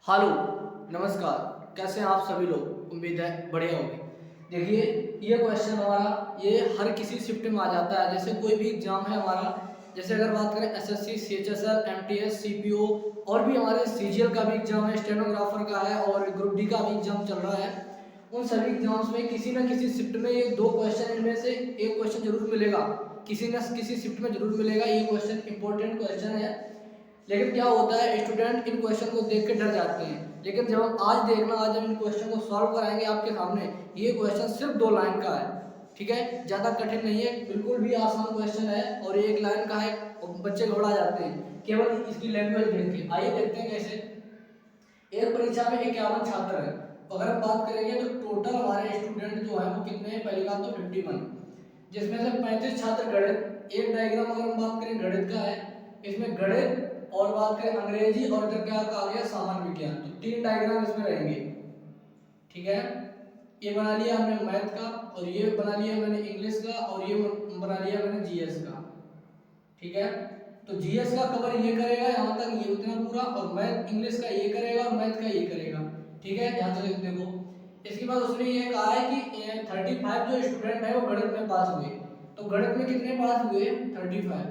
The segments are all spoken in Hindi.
हेलो, नमस्कार। कैसे हैं आप सभी लोग? उम्मीद है बढ़िया होगी। देखिए, ये क्वेश्चन हमारा ये हर किसी शिफ्ट में आ जाता है। जैसे कोई भी एग्जाम है हमारा, जैसे अगर बात करें एसएससी, सीएचएसएल, एमटीएस, सीपीओ और भी हमारे सीजीएल का भी एग्जाम है, स्टेनोग्राफर का है और ग्रुप डी का भी एग्जाम चल रहा है। उन सभी एग्जाम्स में किसी न किसी शिफ्ट में ये दो क्वेश्चन इनमें से एक क्वेश्चन जरूर मिलेगा। किसी न किसी शिफ्ट में जरूर मिलेगा। ये क्वेश्चन इंपॉर्टेंट क्वेश्चन है। लेकिन क्या होता है, स्टूडेंट इन क्वेश्चन को देख के डर जाते हैं। लेकिन जब हम आज हम इन क्वेश्चन को सॉल्व कराएंगे आपके सामने। ये क्वेश्चन सिर्फ 2 लाइन का है, ठीक है, ज्यादा कठिन नहीं है, बिल्कुल भी आसान क्वेश्चन है और ये 1 लाइन का है और बच्चे घबरा जाते हैं केवल इसकी लैंग्वेज देख के। आइए देखते हैं कैसे। एक परीक्षा में 51 छात्र है। अगर हम बात करेंगे तो टोटल हमारे स्टूडेंट जो है वो कितने हैं? पहली बात तो 51, जिसमें से 35 छात्र गणित। एक डायग्राम अगर हम बात करें गणित का है, इसमें गणित और बात करें अंग्रेजी और इधर क्या आ गया सामान्य विज्ञान, तो 3 डायग्राम इसमें रहेंगे, ठीक है। ये बना लिया हमने मैथ का और ये बना लिया मैंने इंग्लिश का और ये बना लिया मैंने जीएस का, ठीक है। तो जीएस का कवर ये करेगा यहाँ तक, ये उतना पूरा, और मैथ इंग्लिश का ये करेगा और मैथ का ये करेगा, ठीक है। ध्यान से देखो। इसके बाद उसने ये कहा है कि 35 जो स्टूडेंट है वो गणित में पास हुए। तो गणित में कितने पास हुए? 35।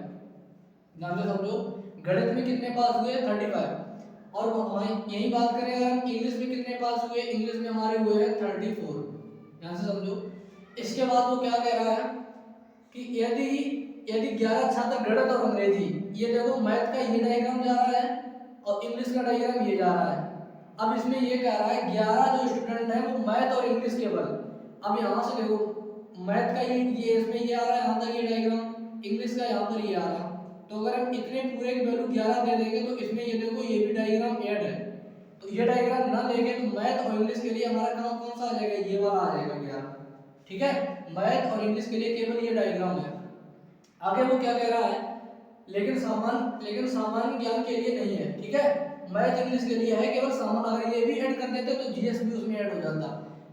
ध्यान से समझो, गणित में कितने पास हुए? 35। और वहीं यही बात करें अगर हम इंग्लिश में कितने पास हुए, इंग्लिश में हमारे हुए हैं 34। ध्यान से समझो। इसके बाद वो क्या कह रहा है कि यदि यदि 11 छात्र गणित और अंग्रेजी, ये देखो मैथ का ये डायग्राम जा रहा है और इंग्लिश का डायग्राम ये जा रहा है। अब इसमें ये कह रहा है 11 जो स्टूडेंट है वो मैथ और इंग्लिश केवल। अब यहाँ से देखो, मैथ का ये इसमें ये आ रहा है, यहाँ तक ये डायग्राम, इंग्लिश का यहाँ पर ये आ रहा है। तो अगर हम इतने पूरे की वैल्यू 11 दे देंगे तो इसमें ये देखो ये भी डायग्राम ऐड है। तो ये डायग्राम ना लेके तो मैथ और इंग्लिश के लिए हमारा काम कौन सा आ जाएगा? ये वाला आ जाएगा 11, ठीक है। मैथ और इंग्लिश के लिए केवल ये डायग्राम है। आगे वो क्या कह रहा है, लेकिन सामान्य ज्ञान के लिए नहीं है, ठीक है। मैथ इंग्लिश के लिए है केवल सामान्य। अगर ये भी ऐड कर देते तो जीएस भी उसमें ऐड हो जाता।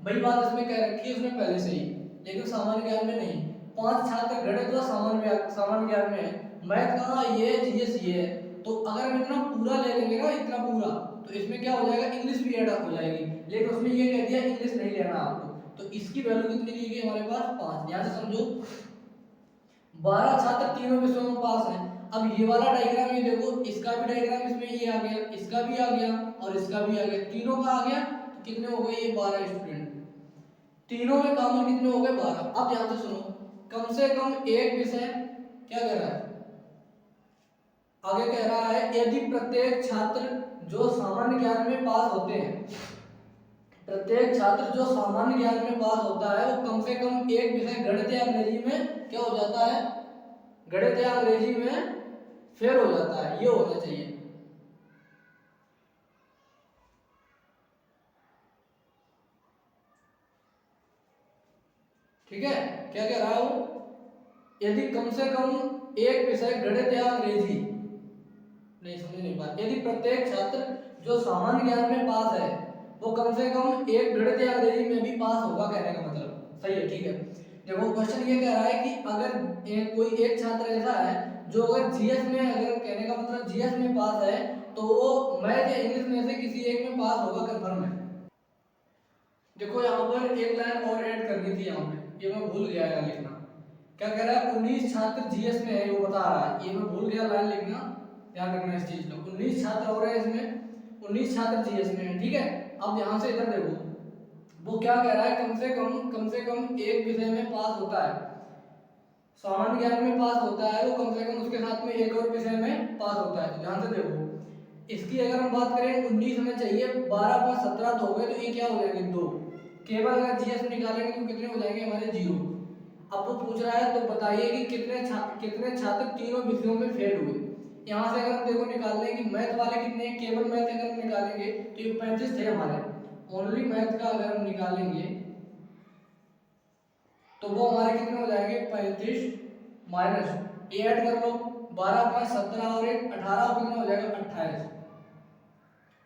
वही बात इसमें कह रखी है उसने पहले से ही, लेकिन सामान्य ज्ञान में नहीं। 5 छात्र गणित व सामान्य ज्ञान में है। मैथ कहाँ? ये है, जीएस ये है। तो अगर हम इतना पूरा ले लेंगे ना, इतना पूरा, तो इसमें क्या हो जाएगा? इंग्लिश भी ऐड हो जाएगी। लेकिन उसने ये कह दिया इंग्लिश नहीं लेना आपको, तो इसकी वैल्यू कितनी दी गई हमारे पास? 5। यहां से समझो 12 छात्र तीनों विषयों में पास हैं। अब ये वाला डायग्राम ये देखो, इसका भी डायग्राम इसमें ये आ गया, इसका भी आ गया और इसका भी आ गया, तीनों का आ गया। तो कितने हो गए? ये 12 स्टूडेंट। तीनों में कॉमन कितने हो गए? 12। अब ध्यान से सुनो, कम से कम एक विषय क्या कह रहा है? आगे कह रहा है यदि प्रत्येक छात्र जो सामान्य ज्ञान में पास होते हैं, प्रत्येक छात्र जो सामान्य ज्ञान में पास होता है वो कम से कम एक विषय गणित या अंग्रेजी में क्या हो जाता है? गणित या अंग्रेजी में फेल हो जाता है। ये होना चाहिए, ठीक है। क्या कह रहा है वो? यदि कम से कम एक विषय गणित या अंग्रेजी, नहीं समझ नहीं बात, यदि प्रत्येक छात्र जो सामान्य ज्ञान में पास है वो कम से कम एक गणित या अंग्रेजी में भी पास होगा, कहने का मतलब सही है, ठीक है। देखो क्वेश्चन ये कह रहा है कि अगर कोई एक छात्र ऐसा है जो अगर जीएस में, अगर कहने का मतलब जीएस में पास है तो वो मैथ या इंग्लिश में से किसी एक में पास होगा, कंफर्म है। देखो यहाँ पर एक लाइन और ऐड करनी थी यहाँ पे, ये मैं भूल गया यहाँ लिखना। क्या कह रहा है? 19 छात्र जीएस में है, वो बता रहा है, ये मैं भूल गया लाइन लिखना, ध्यान रखना इस चीज को। 19 छात्र हो रहे हैं इसमें, 19 छात्र जीएस में है, ठीक है। अब यहाँ से इधर देखो, वो क्या कह रहा है? कम से कम एक विषय में पास होता है, सामान्य ज्ञान में पास होता है वो, कम से कम उसके साथ में एक और विषय में पास होता है। तो ध्यान से देखो, इसकी अगर हम बात करें 19 हमें चाहिए, 12 + 17 तो हो गए, तो ये क्या हो जाएंगे? 2। केवल अगर जीएस निकालेंगे तो कितने हो जाएंगे हमारे? 0। अब वो पूछ रहा है तो बताइए कि कितने छात्र तीनों विषयों में फेल हुए। यहाँ से अगर हम देखो निकाल लें कि मैथ वाले कितने, केवल मैथ अगर हम निकालेंगे तो ये 35 थे हमारे, ओनली मैथ का अगर हम निकालेंगे तो वो हमारे कितने हो जाएंगे? 35 माइनस ये ऐड कर लो, 12 + 17 और 1 18, कितना हो जाएगा? 28।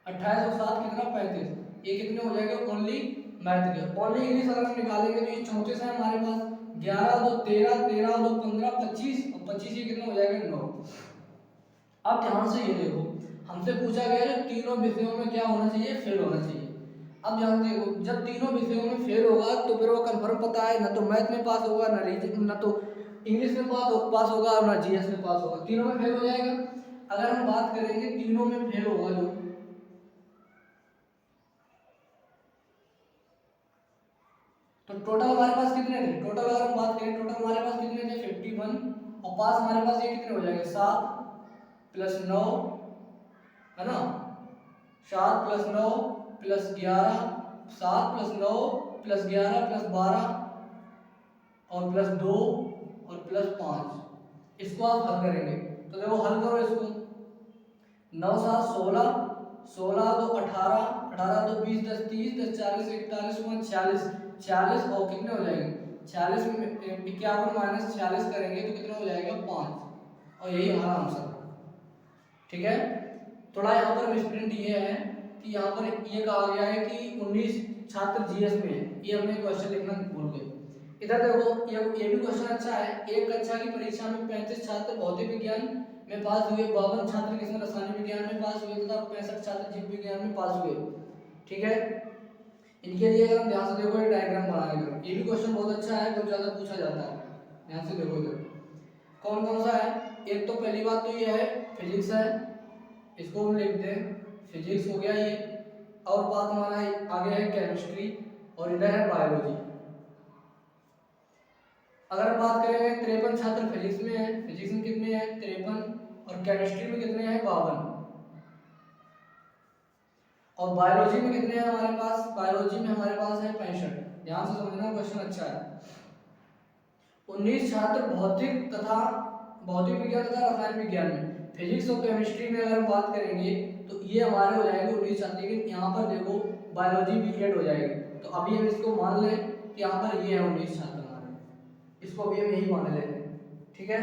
28 और 7 कितना? 35। ये कितने हो जाएंगे? ओनली मैथ के। ओनली इंग्लिश अगर हम निकालेंगे तो ये 34 है हमारे पास, 11 2 13, 13 2 15, 25 और 25 ये कितना हो जाएगा? 9। अब ध्यान से ये देखो, हमसे पूछा गया जो तीनों विषयों में क्या होना चाहिए, फेल होना चाहिए। अब ध्यान देखो, जब तीनों विषयों में फेल होगा तो फिर वो कंफर्म पता है, ना तो मैथ में पास होगा, ना रीजनिंग, ना तो इंग्लिश में पास होगा, और ना जीएस में पास होगा, तीनों में फेल हो जाएगा। अगर हम बात करेंगे तीनों में फेल होगा जो, तो टोटल हमारे पास कितने थे, टोटल अगर हम बात करें टोटल हमारे पास कितने थे 51, और पास हमारे पास ये कितने हो जाएंगे 7 + 9, है ना, 7 + 9 + 11, 7 + 9 + 11 + 12 और +2 और +5, इसको आप हल करेंगे तो देखो हल करो इसको, 9 7 16, 16 2 18, 18 2 20, 10 30, 10 40 41 46, 46 और कितने हो जाएंगे 46 में 51 माइनस 46 करेंगे तो कितना हो जाएगा 5, और यही हमारा आंसर। ठीक है, थोड़ा यहाँ पर मिसप्रिंट ये है कि यहाँ पर ये कहा गया है कि 19 छात्र जीएस में है, ये हमने क्वेश्चन लिखना भूल गए। इधर देखो ये भी क्वेश्चन अच्छा है, एक कक्षा की परीक्षा में 35 छात्र भौतिक विज्ञान में पास हुए, 52 छात्र किसमें रसायन विज्ञान में पास हुए तथा 65 छात्र जीव विज्ञान में पास हुए। ठीक है, इनके लिए अगर हम ध्यान से देखो ये डायग्राम बनाएंगे, ये भी क्वेश्चन बहुत अच्छा है, बहुत ज्यादा पूछा जाता है। ध्यान से देखो इधर कौन कौन सा है, एक तो पहली बात तो ये है फिजिक्स है, इसको हम लिखते हैं फिजिक्स हो गया ये, और बात हमारा आगे है केमिस्ट्री, और इधर है बायोलॉजी। अगर हम बात करेंगे 53 छात्र फिजिक्स में है, फिजिक्स में कितने हैं 53, और केमिस्ट्री में कितने हैं 52, और बायोलॉजी में कितने हैं हमारे पास, बायोलॉजी में हमारे पास है 65। ध्यान से समझना क्वेश्चन अच्छा है। 19 छात्र भौतिक विज्ञान तथा रसायन विज्ञान में, फिजिक्स और केमिस्ट्री में अगर हम बात करेंगे तो ये हमारे हो जाएंगे 19 छात्र, लेकिन यहाँ पर देखो बायोलॉजी भी ऐड हो जाएगी, तो अभी हम इसको मान लें कि यहाँ पर ये है 19 छात्र हमारे, इसको अभी हम यही मान लेते हैं। ठीक है,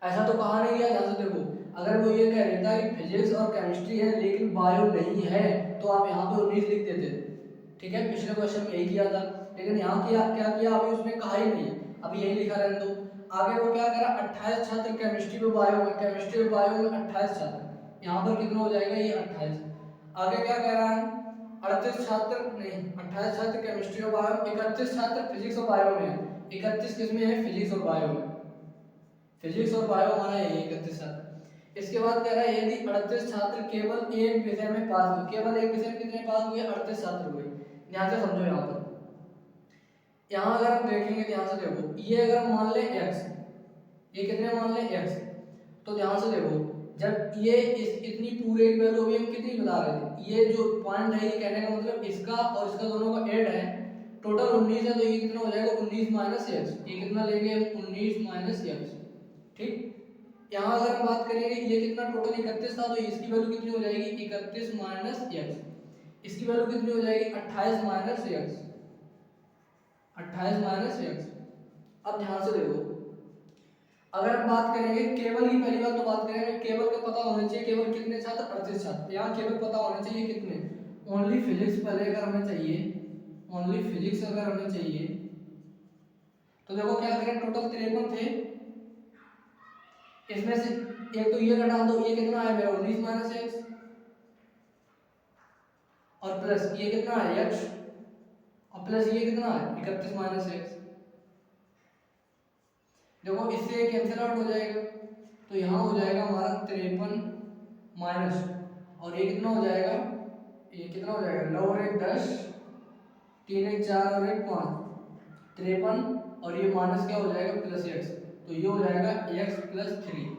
ऐसा तो कहा नहीं गया, ध्यान से देखो, अगर वो ये कह देता कि फिजिक्स और केमिस्ट्री है लेकिन बायो नहीं है तो आप यहाँ पे 19 लिख देते। ठीक है, पिछले क्वेश्चन में यही किया था, लेकिन यहाँ क्या किया, अभी उसने कहा ही नहीं, अभी यही लिखा रहने दो। आगे वो क्या करा, 28 छात्र केमिस्ट्री में बायो में, केमिस्ट्री और बायो में 28 छात्र, यहाँ पर कितना हो जाएगा ये 28। आगे क्या कह रहा है 38 छात्र, नहीं 28 छात्र केमिस्ट्री और बायो, 31 छात्र फिजिक्स और बायो में, 31 किसमें है फिजिक्स और बायो में, फिजिक्स और बायो हमारा यही 31 छात्र। इसके बाद कह रहा है यदि 38 छात्र केवल एक विषय में पास हुए, केवल एक विषय में कितने पास हुए 38 छात्र हुए। ध्यान से समझो, यहाँ पर यहाँ अगर हम देखेंगे ध्यान से देखो, ये अगर हम मान लें x, ये कितने मान लें x, तो ध्यान से देखो जब ये इतनी पूरे की वैल्यू अभी हम कितनी बता रहे थे, ये जो पॉइंट है ये कहने का मतलब इसका और इसका दोनों का ऐड है, टोटल 19 है तो ये कितना हो जाएगा 19 माइनस x, ये कितना लेंगे हम 19 माइनस x। ठीक, यहाँ अगर हम बात करेंगे ये कितना टोटल 31 था तो इसकी वैल्यू कितनी हो जाएगी 31 माइनस x, इसकी वैल्यू कितनी हो जाएगी 28 माइनस x, 28 माइनस x। अब ध्यान से देखो, अगर हम बात करेंगे केवल की, पहली बात तो बात करेंगे केवल का पता होना चाहिए, केवल कितने छात्र 38 छात्र, यहाँ केवल पता होना चाहिए कितने, ओनली फिजिक्स पहले अगर हमें चाहिए, ओनली फिजिक्स अगर हमें चाहिए तो देखो क्या करें, टोटल 53 थे, इसमें से एक तो ये घटा दो, ये कितना है मेरा 19 माइनस x, और प्लस ये कितना है x, और प्लस ये कितना है 31 माइनस x। देखो इससे कैंसिल आउट हो जाएगा, तो यहाँ हो जाएगा हमारा 53 माइनस, और ये कितना हो जाएगा, ये कितना हो जाएगा 9 और 1 10, 3 1 4 और 1 5, 53, और ये माइनस क्या हो जाएगा प्लस x, तो ये हो जाएगा x प्लस 3।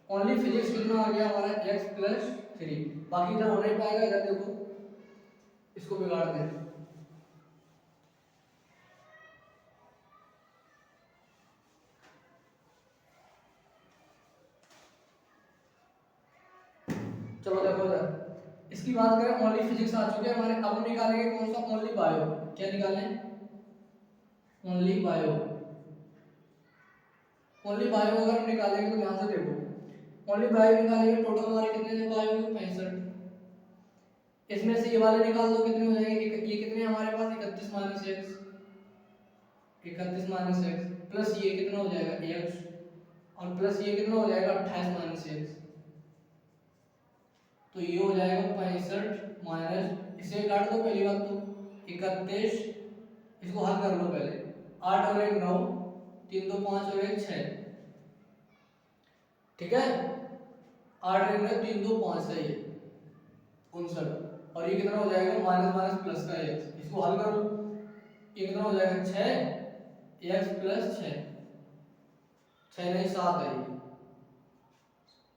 ओनली फिजिक्स कितना आ गया हमारा x प्लस 3, बाकी इधर हो नहीं पाएगा, इधर देखो इसको बिगाड़ दें। चलो देखो इधर इसकी बात करें, ओनली फिजिक्स आ चुके हैं हमारे, अब हम निकालेंगे कौन सा, ओनली बायो। क्या निकालें, ओनली बायो। ओनली बायो अगर हम निकालेंगे तो ध्यान से देखो, ओनली बायो निकालेंगे टोटल हमारे कितने थे बायो में 65, इसमें से ये वाले निकाल दो कितने हो जाएंगे, ये कितने हमारे पास 31 minus x, 31 minus x, plus ये कितना हो जाएगा x, और प्लस ये कितना हो जाएगा 28 माइनस x। तो ये हो जाएगा 65 माइनस, इसे काट दो पहली बात तो 31, इसको हल कर लो पहले, 8 और 1 9, 3 2 5 और 1 6, ठीक है, 8 और 1 9 3 2 5 सही है 59, और ये कितना हो जाएगा माइनस माइनस प्लस का x, इसको हल करो, ये कितना हो जाएगा 6 x प्लस 6, 6 नहीं 7 है ये,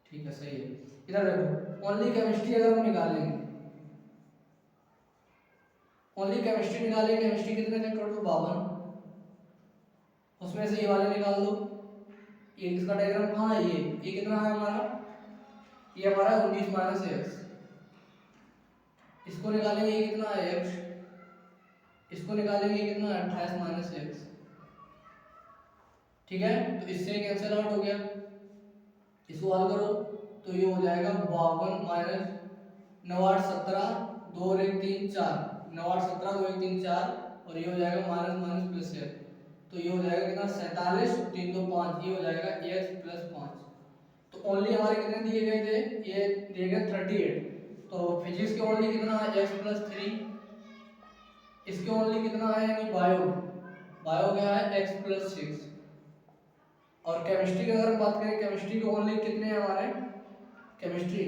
ठीक है सही है। इधर देखो ओनली केमिस्ट्री अगर हम निकालेंगे, ओनली केमिस्ट्री निकालेंगे, केमिस्ट्री कितने थे टोटल 52, उसमें से ये वाले निकाल दो, ये इसका डायग्राम कहाँ है, ये कितना है हमारा, ये हमारा 19 माइनस एक्स, इसको निकालेंगे ये कितना है x, इसको निकालेंगे ये कितना है 28 माइनस एक्स, ठीक है, तो इससे कैंसिल आउट हो गया, इसको हल करो तो ये हो जाएगा 52 माइनस 9 8 17 2 और 1 3 4, 9 8 17 2 1 3 4, और ये हो जाएगा माइनस माइनस प्लस है, तो ये हो जाएगा कितना 47 3 2 5, ये हो जाएगा x प्लस 5। तो ओनली हमारे कितने दिए गए थे, ये दिए गए 38, तो फिजिक्स के ओनली कितना है x प्लस 3, इसके ओनली कितना है यानी बायो, बायो क्या है x प्लस 6, और केमिस्ट्री की अगर हम बात करें, केमिस्ट्री के ओनली कितने हैं हमारे, केमिस्ट्री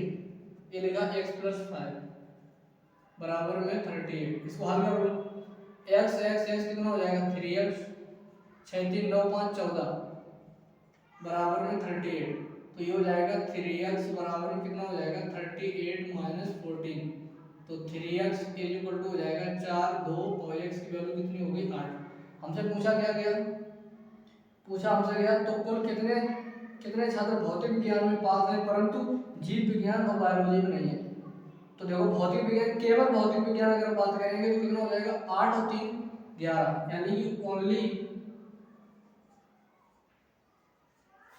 ये लिखा x प्लस 5 बराबर में 38, इसको हल कर लो, x x x कितना हो जाएगा 3x, 6 3 9 5 14 बराबर में 38, तो ये हो जाएगा 3x बराबर में कितना हो जाएगा 38 माइनस 14, तो 3x इज इक्वल टू हो जाएगा 4 2 और x की वैल्यू कितनी हो गई 8। हमसे पूछा क्या गया, पूछा हमसे गया तो कुल कितने कितने छात्र भौतिक विज्ञान में पास हैं परंतु जीव विज्ञान और बायोलॉजी में नहीं है। तो देखो भौतिक विज्ञान, केवल भौतिक विज्ञान अगर बात करेंगे तो कितना हो जाएगा 8 और 3 11, यानी कि ओनली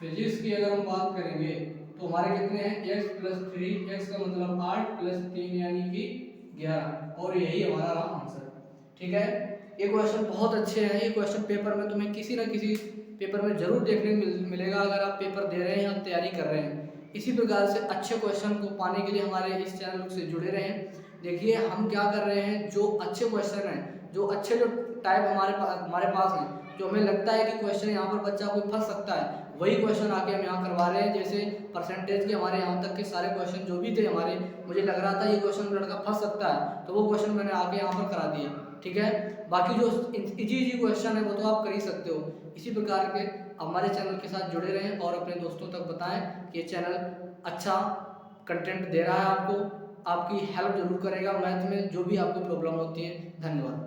फिजिक्स की अगर हम बात करेंगे तो हमारे कितने हैं x प्लस 3, x का मतलब 8 प्लस 3 यानी कि 11, और यही हमारा रहा आंसर, ठीक है। ये क्वेश्चन बहुत अच्छे हैं, ये क्वेश्चन पेपर में तुम्हें किसी ना किसी पेपर में जरूर देखने को मिलेगा अगर आप पेपर दे रहे हैं या तैयारी कर रहे हैं। इसी प्रकार से अच्छे क्वेश्चन को पाने के लिए हमारे इस चैनल से जुड़े रहें। देखिए हम क्या कर रहे हैं, जो अच्छे क्वेश्चन हैं, जो अच्छे जो टाइप हमारे पास हैं, जो हमें लगता है कि क्वेश्चन यहाँ पर बच्चा कोई फंस सकता है, वही क्वेश्चन आके हम यहाँ करवा रहे हैं। जैसे परसेंटेज के हमारे यहाँ तक के सारे क्वेश्चन जो भी थे हमारे, मुझे लग रहा था ये क्वेश्चन लड़का फंस सकता है, तो वो क्वेश्चन मैंने आके यहाँ पर करा दिए, ठीक है। बाकी जो इजी क्वेश्चन है वो तो आप कर ही सकते हो। इसी प्रकार के हमारे चैनल के साथ जुड़े रहें और अपने दोस्तों तक बताएं कि ये चैनल अच्छा कंटेंट दे रहा है आपको, आपकी हेल्प जरूर करेगा मैथ में जो भी आपको प्रॉब्लम होती है। धन्यवाद।